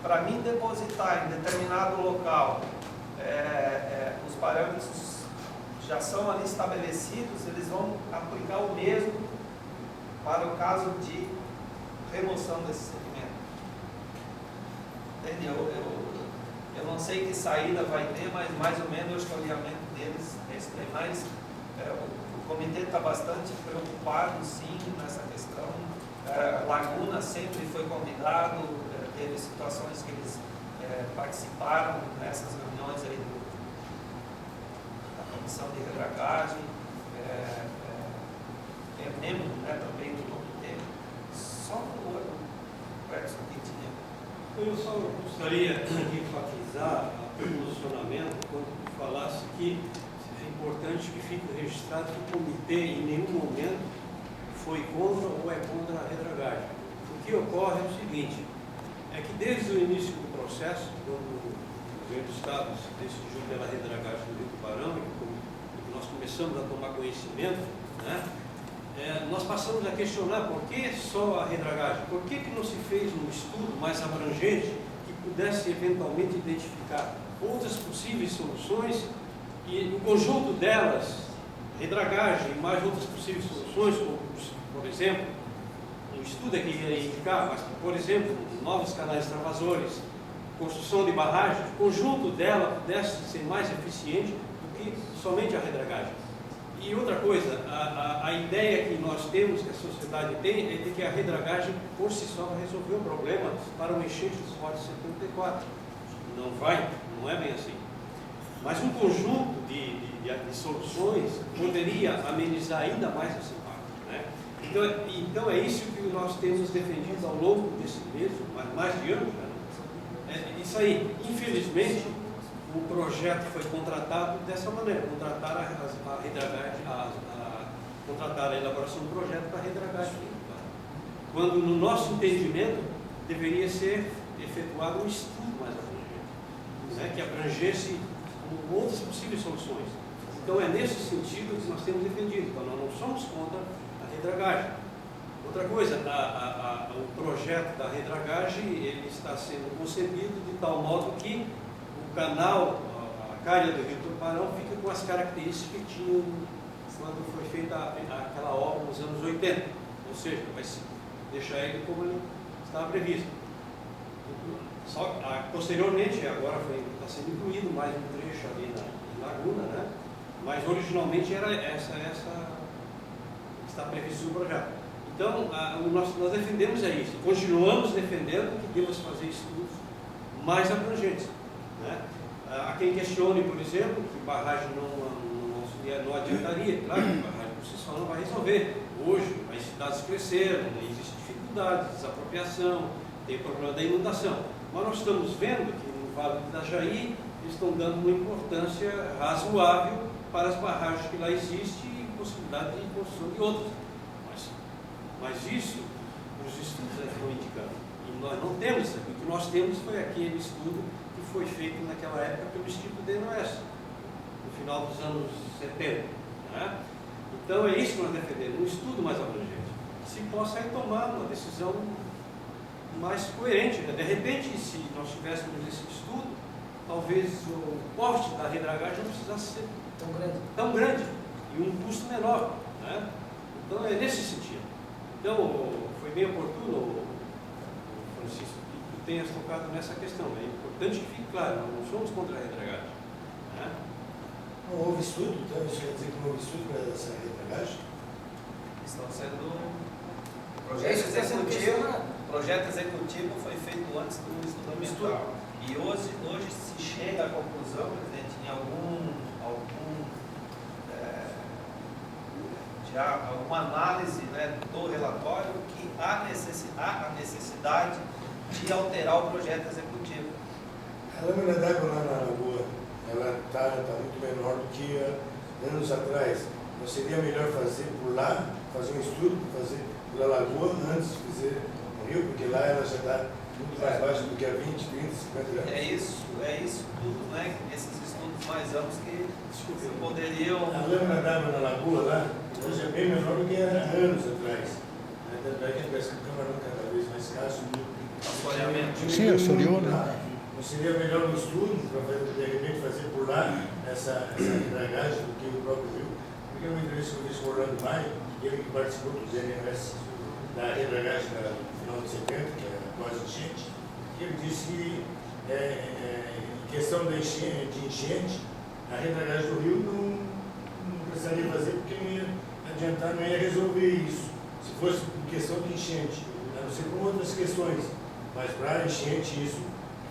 para mim depositar em determinado local, os parâmetros já são ali estabelecidos, eles vão aplicar o mesmo para o caso de remoção desse segmento. Entendeu? Eu não sei que saída vai ter, mas mais ou menos o alinhamento deles é esse daí. Mas o comitê está bastante preocupado, sim, nessa questão. Laguna sempre foi convidado, teve situações que eles participaram nessas reuniões aí da comissão de redragagem, é membro, né, também do comitê. Só o Edson que tinha. Eu só gostaria de enfatizar o posicionamento quando falasse que é importante que fique registrado que o comitê em nenhum momento foi contra ou é contra a redragagem. O que ocorre é o seguinte, é que desde o início do processo, quando o governo do Estado se decidiu pela redragagem do Rio Tubarão, e nós começamos a tomar conhecimento, né, nós passamos a questionar por que só a redragagem, por que não se fez um estudo mais abrangente que pudesse eventualmente identificar outras possíveis soluções e no conjunto delas, redragagem e mais outras possíveis soluções, como, por exemplo, um estudo que ia indicar, mas, por exemplo, novos canais travasores, construção de barragens, o conjunto dela pudesse ser mais eficiente do que somente a redragagem. E outra coisa, a ideia que nós temos, que a sociedade tem, é de que a redragagem por si só vai resolver o problema para o enchente dos Fortes 74. Não vai, não é bem assim. Mas um conjunto de soluções poderia amenizar ainda mais esse impacto, né? Então é isso que nós temos defendido ao longo desse mês, mais de anos, né? Isso aí, infelizmente, o projeto foi contratado dessa maneira, contratar a elaboração do projeto para a redragagem. Quando, no nosso entendimento, deveria ser efetuado um estudo mais abrangente, né, que abrangesse outras possíveis soluções. Então, é nesse sentido que nós temos defendido. Então, nós não somos contra a redragagem. Outra coisa, o projeto da redragagem ele está sendo concebido de tal modo que o canal, a calha do Rio Tubarão, fica com as características que tinham quando foi feita aquela obra nos anos 80. Ou seja, vai deixar ele como ele estava previsto. Só, posteriormente, agora está sendo incluído mais um trecho ali na Laguna, né? Mas originalmente era essa está previsto no projeto. Então, nós defendemos isso, continuamos defendendo que devemos fazer estudos mais abrangentes, né? Há quem questione, por exemplo, que barragem não adiantaria. Claro que barragem por si só não vai resolver. Hoje, as cidades cresceram, existe dificuldade, desapropriação, tem problema da inundação. Mas nós estamos vendo que no Vale do Itajaí eles estão dando uma importância razoável para as barragens que lá existem e possibilidade de construção de outras. Mas isso, os estudos estão indicando. E nós não temos isso aqui. O que nós temos foi aquele estudo que foi feito naquela época pelo Instituto DNOS, no final dos anos 70. Né? Então é isso que nós defendemos, um estudo mais abrangente. Se possa aí tomar uma decisão mais coerente. Né? De repente, se nós tivéssemos esse estudo, talvez o porte da redragagem não precisasse ser tão grande e um custo menor. Né? Então é nesse sentido. Então, foi bem oportuno, Francisco, que tu tenhas tocado nessa questão. É importante que fique claro, nós não somos contra a redragagem. Né? Não houve estudo, então isso quer dizer que não houve estudo para essa redragagem? Estão sendo projeto executivo foi feito antes do estudo ambiental. E hoje se chega à conclusão, presidente, em alguma análise, né, do relatório, que há a necessidade de alterar o projeto executivo. A lâmina d'água lá na lagoa, ela está muito menor do que anos atrás. Não seria melhor fazer por lá, fazer um estudo, fazer pela lagoa antes de fazer no rio, porque lá ela já está muito mais baixa do que há 20, 30, 50 anos. É isso tudo, né? Esses estudos mais amplos que poderiam... A lâmina d'água na lagoa lá, hoje é bem menor do que há anos atrás. Tanto é que a câmara cada vez mais escasso. Assoreamento. Sim, o Suriô, né? Não seria melhor um estudo para de repente fazer por lá essa dragagem do que o próprio rio? Porque uma entrevista que eu fiz com o Orlando Maia, ele que participou do ZNS da redragagem no final de 70, que é quase enchente, ele disse que em questão de enchente, a redragagem do rio não precisaria fazer porque não ia adiantar, não ia resolver isso. Se fosse em questão de enchente, a não ser com outras questões, mas para enchente isso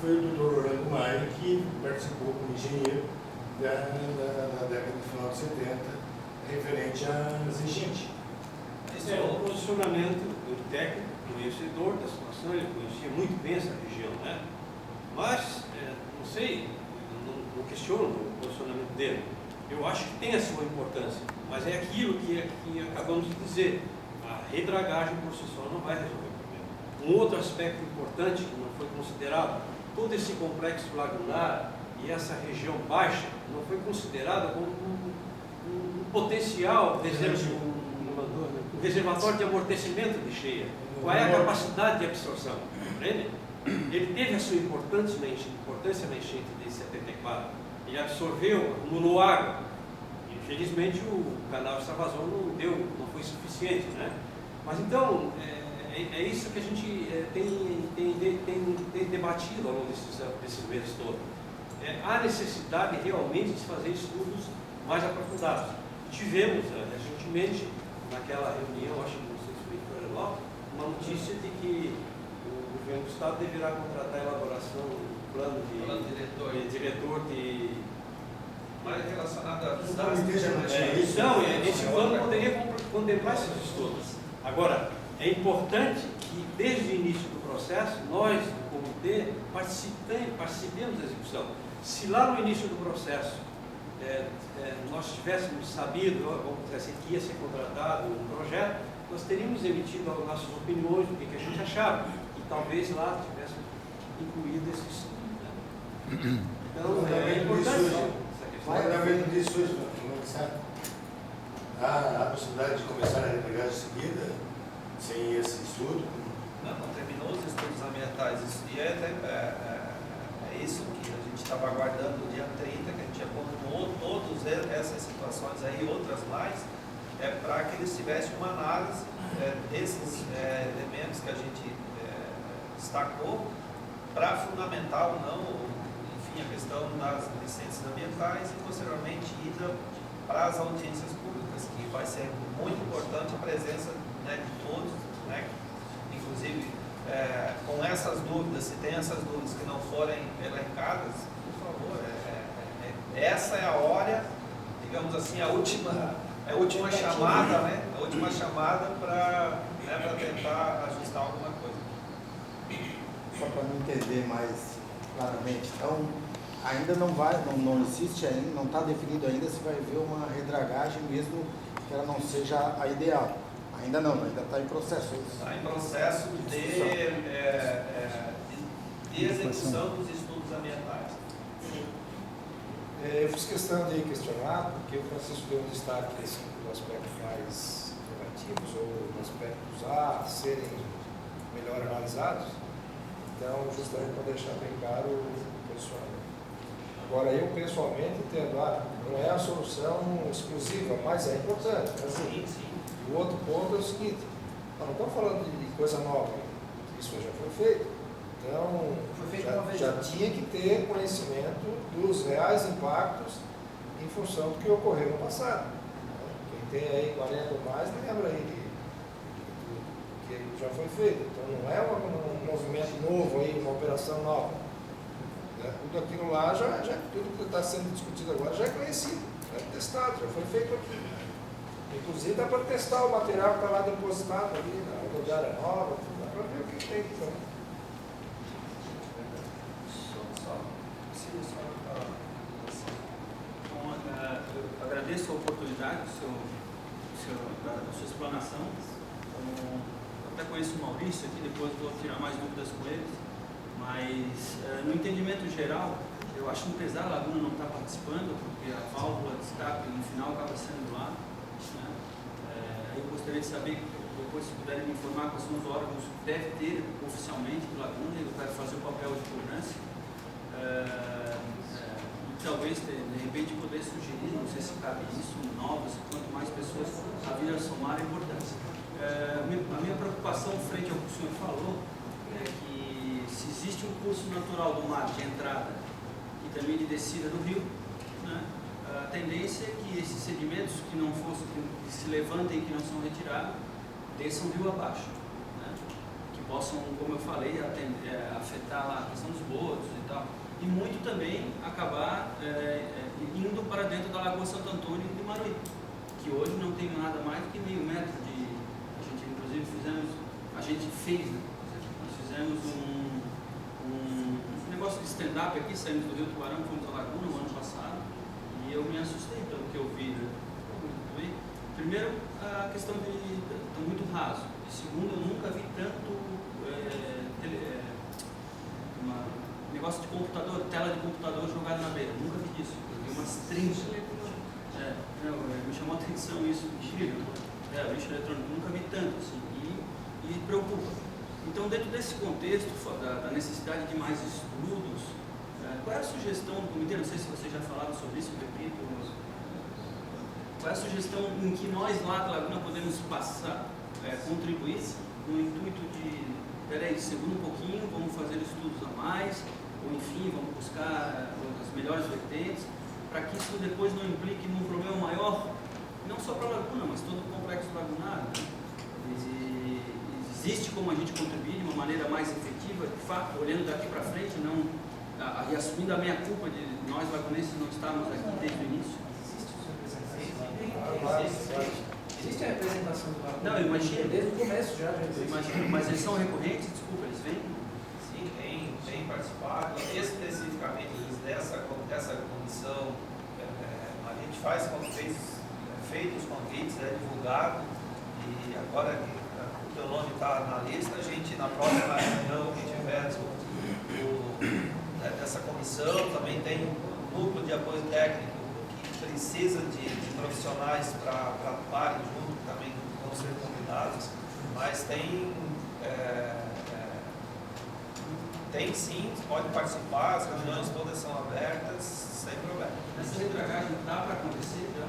foi o doutor Orlando Maia que participou como engenheiro da década de final de 70, referente às enchentes. Esse é o posicionamento do técnico, conhecedor da situação, ele conhecia muito bem essa região, né? Mas, não sei, não questiono o posicionamento dele. Eu acho que tem a sua importância, mas é aquilo que acabamos de dizer. A redragagem por si só não vai resolver o problema. Um outro aspecto importante que não foi considerado, todo esse complexo lagunar e essa região baixa não foi considerada como um potencial um reservatório de amortecimento de cheia. Qual é a capacidade de absorção? Compreende? Ele teve a sua importância na enchente de 74. Ele absorveu, acumulou água. Infelizmente o canal extravasor não foi suficiente, né? Mas então, é isso que a gente tem debatido ao longo desses meses todos. Há necessidade realmente de fazer estudos mais aprofundados. Tivemos recentemente, naquela reunião, acho que não sei se foi em Florianópolis, uma notícia de que o governo do Estado deverá contratar a elaboração do plano de diretor de... mais relacionado a então, esse plano poderia contemplar esses estudos. Agora, é importante que, desde o início do processo, nós, do comitê, participemos da execução. Se lá no início do processo nós tivéssemos sabido, vamos dizer assim, que ia ser contratado um projeto, nós teríamos emitido as nossas opiniões do que a gente achava, e talvez lá tivéssemos incluído esse estudo. Né? Então, é importante. Fundamento disso hoje, há a possibilidade de começar a redragagem seguida, sem esse estudo? Não terminou os estudos ambientais. E é isso que a gente estava aguardando no dia 30, que a gente apontou todas essas situações aí, outras mais, para que eles tivessem uma análise desses elementos que a gente destacou, para fundamentar ou não, enfim, a questão das licenças ambientais e, posteriormente, ida para as audiências públicas, que vai ser muito importante a presença de todos, né? Inclusive, com essas dúvidas, se tem essas dúvidas que não forem elencadas, por favor, essa é a hora, digamos assim, a última chamada, né? A última chamada para tentar ajustar alguma coisa. Só para não entender mais claramente, então ainda não existe ainda, não está definido ainda se vai haver uma redragagem mesmo que ela não seja a ideal. Ainda não, ainda está em processo. Está em processo de execução dos estudos ambientais. Eu fiz questão de questionar, porque o Francisco deu um destaque nos aspectos mais negativos, ou nos aspectos a serem melhor analisados. Então, justamente para deixar bem claro o posicionamento. Agora, eu pessoalmente entendo, não é a solução exclusiva, mas é importante. Sim. O outro ponto é o seguinte, nós não estamos falando de coisa nova, isso já foi feito. Então, já tinha que ter conhecimento dos reais impactos em função do que ocorreu no passado. Quem tem aí 40 ou mais, lembra aí do que já foi feito. Então, não é um movimento novo aí, uma operação nova. Tudo aquilo lá, tudo que está sendo discutido agora já é conhecido, já é testado, já foi feito aqui. Inclusive dá para testar o material que está lá depositado ali na rodoviária nova, dá para ver o que tem então. Eu agradeço a oportunidade da sua explanação. Eu até conheço o Maurício aqui, depois vou tirar mais dúvidas com ele. Mas, no entendimento geral, eu acho um pesar a Laguna não estar participando, porque a válvula de escape no final acaba sendo lá. Né? Eu gostaria de saber, depois se puderem me informar quais são os órgãos que deve ter oficialmente do Laguna, eu quero fazer o papel de cobrança. Talvez, de repente, poder sugerir, não sei se cabe isso, novos, quanto mais pessoas a vir a somar é importante. A minha preocupação frente ao que o senhor falou é que se existe um curso natural do mar de entrada e também de descida do rio, né, a tendência é que esses sedimentos que não fossem, que se levantem e que não são retirados, desçam rio abaixo, né, que possam, como eu falei, afetar lá a questão dos botos e tal. E muito também acabar indo para dentro da Lagoa Santo Antônio de Maruí, que hoje não tem nada mais do que meio metro de... A gente, inclusive, fez, né? Nós fizemos um negócio de stand-up aqui, saímos do Rio Tubarão, fomos à Laguna no ano passado, e eu me assustei pelo que eu vi, né? Primeiro, a questão de muito raso. E segundo, eu nunca vi tanto negócio de computador, tela de computador jogada na beira. Nunca vi isso. Eu vi umas 30. Me chamou a atenção isso, incrível. O lixo eletrônico, nunca vi tanto assim. E preocupa. Então, dentro desse contexto da necessidade de mais estudos, qual é a sugestão do comitê? Não sei se vocês já falaram sobre isso, repito. Qual é a sugestão em que nós lá da Laguna podemos passar, contribuir no intuito de, segundo um pouquinho, vamos fazer estudos a mais, ou enfim, vamos buscar as melhores vertentes, para que isso depois não implique num problema maior, não só para a Laguna, mas todo o complexo lagunar. Né? Existe como a gente contribuir de uma maneira mais efetiva, de fato, olhando daqui para frente, e assumindo a minha culpa de nós lagunenses não estarmos aqui desde o início. Existe a representação do Laguna? Não, eu imagino. Desde o começo já. Eu imagino, mas eles são recorrentes, desculpa, eles vêm? Sim, tem participado. Especificamente dessa comissão, a gente faz feitos convites, divulgado, e agora que o teu nome está na lista, a gente, na próxima reunião que tiver dessa comissão, também tem um núcleo de apoio técnico que precisa de profissionais para atuarem junto, que também vão ser convidados, mas tem sim, pode participar, as reuniões todas são abertas, sem problema. Essa redragagem dá para acontecer já?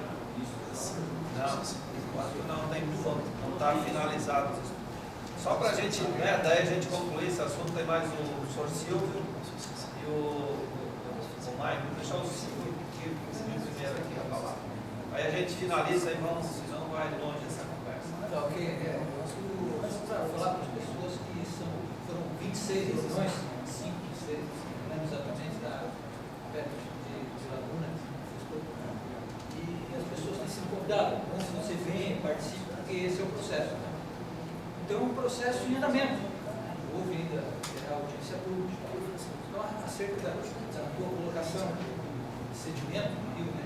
Não está finalizado. Só para a gente, daí a gente concluir esse assunto, tem mais o Sr. Silvio e o Maicon. Vou deixar o Silvio primeiro aqui a falar. Aí a gente finaliza e vamos, senão vai longe essa conversa. Antes para falar para as pessoas que foram 26 reuniões, 5, 6, não lembro exatamente, perto de Laguna, e as pessoas têm sido convidadas, antes você vem, participe, porque esse é o processo. Né? Então é um processo em andamento, houve ainda a audiência pública, então acerca da tua colocação de sedimento no rio, né?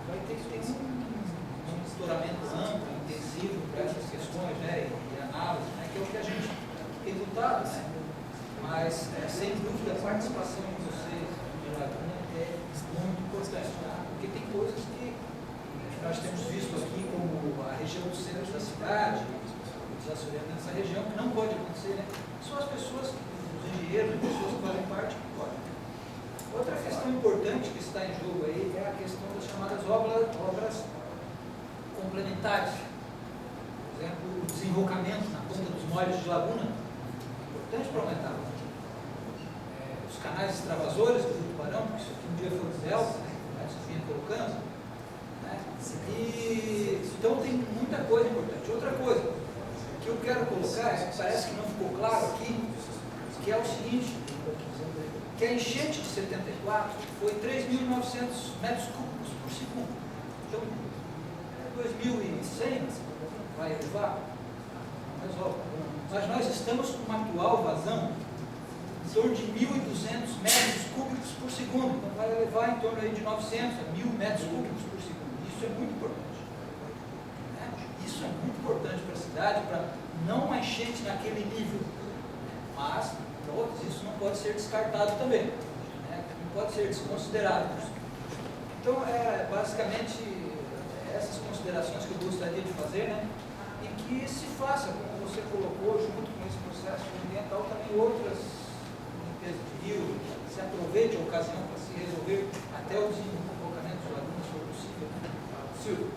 Vai ter que ter um exploramento amplo, intensivo para essas questões, né, e análise, né, que é o que a gente tem lutado, né, mas sem dúvida a participação de vocês de Laguna é muito importante, porque tem coisas que nós temos visto aqui como a região do centro da cidade, o desassociamento nessa região, que não pode acontecer, né, são as pessoas, os engenheiros, as pessoas que fazem parte que podem. Outra questão importante que está em jogo aí é a questão das chamadas obras complementares. Por exemplo, o desenrocamento na ponta dos molhos de Laguna, importante para aumentar. Os canais extravasores do Rio Tubarão, porque isso aqui um dia foi o Delta, né, você vinha colocando. Né, então tem muita coisa importante. Outra coisa que eu quero colocar, parece que não ficou claro aqui, que é o seguinte, que a enchente de 74 foi 3.900 metros cúbicos por segundo. Então, 2.100 vai elevar, não resolve. Mas nós estamos com uma atual vazão em torno de 1.200 metros cúbicos por segundo. Então, vai elevar em torno aí de 900 a 1.000 metros cúbicos por segundo. Isso é muito importante. Né? Isso é muito importante para a cidade, para não uma enchente naquele nível. Mas, isso não pode ser descartado também, né? Não pode ser desconsiderado. Então, basicamente essas considerações que eu gostaria de fazer, né? E que se faça, como você colocou, junto com tem outras limpezas de rio, se aproveite a ocasião para se resolver até o desenvolvimento de lagoas, se for possível. Silvio.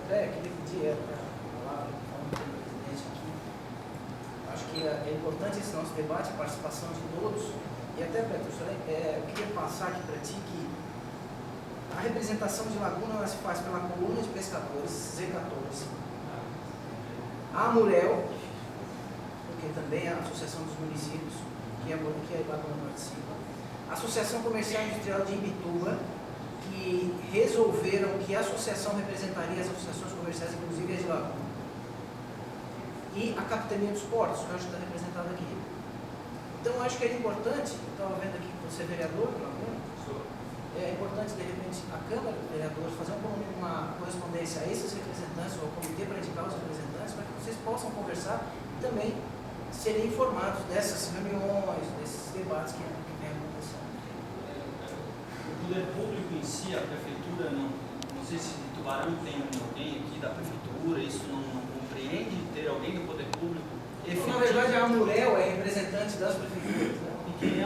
Até queria pedir para falar, falando com o presidente aqui. Acho que é importante esse nosso debate, a participação de todos. E até, professor, eu queria passar aqui para ti que a representação de Laguna ela se faz pela coluna de pescadores, Z14, a Amurel, porque também é a Associação dos Municípios, que a Laguna participa, a Associação Comercial e Industrial de Imbituba, que resolveram que a associação representaria as associações comerciais, inclusive a de Laguna, e a Capitania dos Portos, que hoje está representada aqui. Então, acho que é importante, eu estava vendo aqui que você é vereador de Laguna, é importante, de repente, a Câmara de Vereadores fazer uma correspondência a esses representantes, ou ao comitê para indicar os representantes, para que vocês possam conversar e também serem informados dessas reuniões, desses debates que vem acontecendo. O poder público em si, a prefeitura, não sei se Tubarão tem alguém aqui da prefeitura, isso não compreende ter alguém do poder público? Na verdade, a Amurel é representante das prefeituras. Né? E quem é